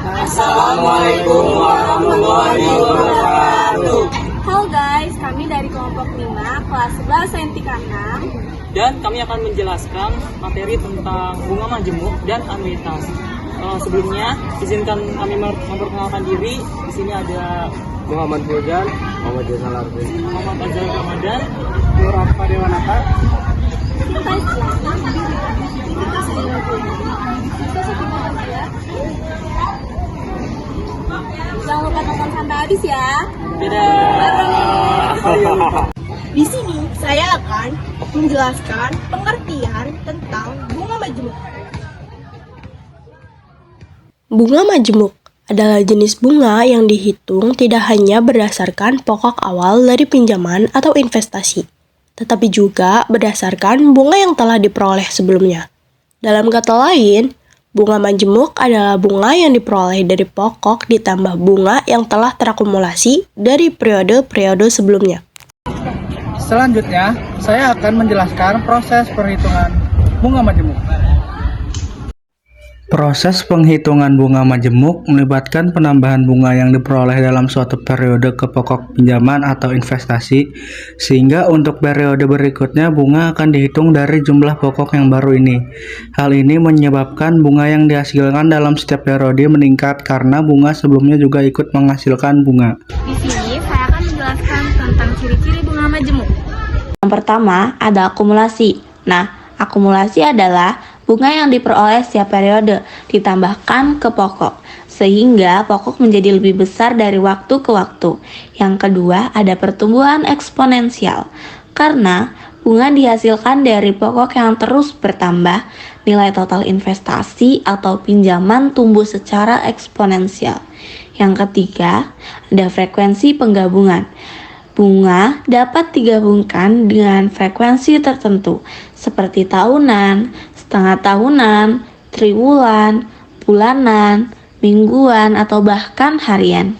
Assalamualaikum warahmatullahi wabarakatuh. Halo guys, kami dari kelompok 5, kelas 11 Sentika 6. Dan kami akan menjelaskan materi tentang bunga majemuk dan anuitas. Sebelumnya, izinkan kami memperkenalkan diri. Di sini ada Muhammad Hujan, Muhammad Jazal Arfi, Muhammad Azhar Ramadan, Nur Rafa Dewanata. Kita silakan kita saya Kita sekitar ya. Jangan lupa nonton sampai habis ya. Dadah. Di sini saya akan menjelaskan pengertian tentang bunga majemuk. Bunga majemuk adalah jenis bunga yang dihitung tidak hanya berdasarkan pokok awal dari pinjaman atau investasi, tetapi juga berdasarkan bunga yang telah diperoleh sebelumnya. Dalam kata lain, bunga majemuk adalah bunga yang diperoleh dari pokok ditambah bunga yang telah terakumulasi dari periode-periode sebelumnya. Selanjutnya, saya akan menjelaskan proses perhitungan bunga majemuk. Proses penghitungan bunga majemuk melibatkan penambahan bunga yang diperoleh dalam suatu periode ke pokok pinjaman atau investasi, sehingga untuk periode berikutnya bunga akan dihitung dari jumlah pokok yang baru ini. Hal ini menyebabkan bunga yang dihasilkan dalam setiap periode meningkat karena bunga sebelumnya juga ikut menghasilkan bunga. Di sini saya akan menjelaskan tentang ciri-ciri bunga majemuk. Yang pertama ada akumulasi. Nah, akumulasi adalah bunga yang diperoleh setiap periode ditambahkan ke pokok, sehingga pokok menjadi lebih besar dari waktu ke waktu. Yang kedua ada pertumbuhan eksponensial. Karena bunga dihasilkan dari pokok yang terus bertambah, nilai total investasi atau pinjaman tumbuh secara eksponensial. Yang ketiga ada frekuensi penggabungan. Bunga dapat digabungkan dengan frekuensi tertentu seperti tahunan, setengah tahunan, triwulan, bulanan, mingguan, atau bahkan harian.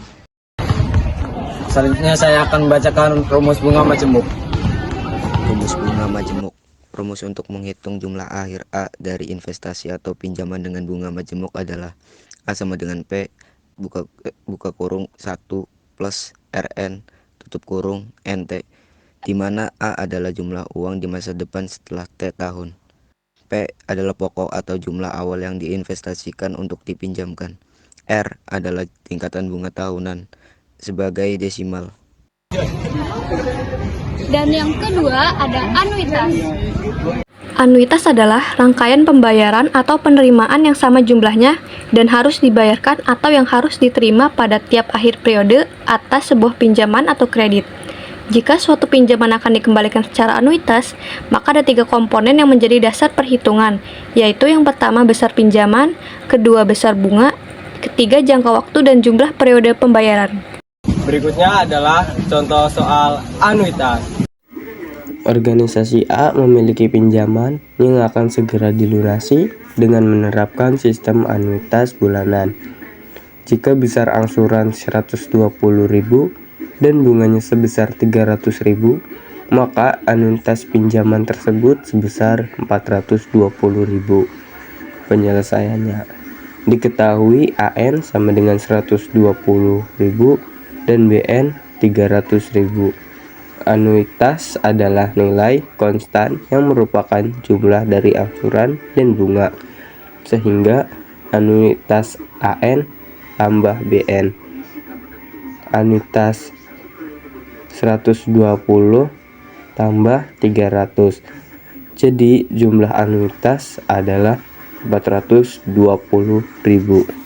Selanjutnya saya akan membacakan rumus bunga majemuk. Rumus bunga majemuk. Rumus untuk menghitung jumlah akhir A dari investasi atau pinjaman dengan bunga majemuk adalah A sama dengan P buka kurung 1 plus RN tutup kurung NT, di mana A adalah jumlah uang di masa depan setelah T tahun. P adalah pokok atau jumlah awal yang diinvestasikan untuk dipinjamkan. R adalah tingkatan bunga tahunan sebagai desimal. Dan yang kedua ada anuitas. Anuitas adalah rangkaian pembayaran atau penerimaan yang sama jumlahnya dan harus dibayarkan atau yang harus diterima pada tiap akhir periode atas sebuah pinjaman atau kredit. Jika suatu pinjaman akan dikembalikan secara anuitas, maka ada 3 komponen yang menjadi dasar perhitungan, yaitu yang pertama besar pinjaman, kedua besar bunga, ketiga jangka waktu dan jumlah periode pembayaran. Berikutnya adalah contoh soal anuitas. Organisasi A memiliki pinjaman yang akan segera dilunasi dengan menerapkan sistem anuitas bulanan. Jika besar angsuran 120.000 dan bunganya sebesar 300.000, maka anuitas pinjaman tersebut sebesar 420.000. Penyelesaiannya diketahui AN sama dengan 120.000 dan BN 300.000. Anuitas adalah nilai konstan yang merupakan jumlah dari angsuran dan bunga, sehingga anuitas AN tambah BN. Anuitas 120 tambah 300. Jadi jumlah anuitas adalah 420.000.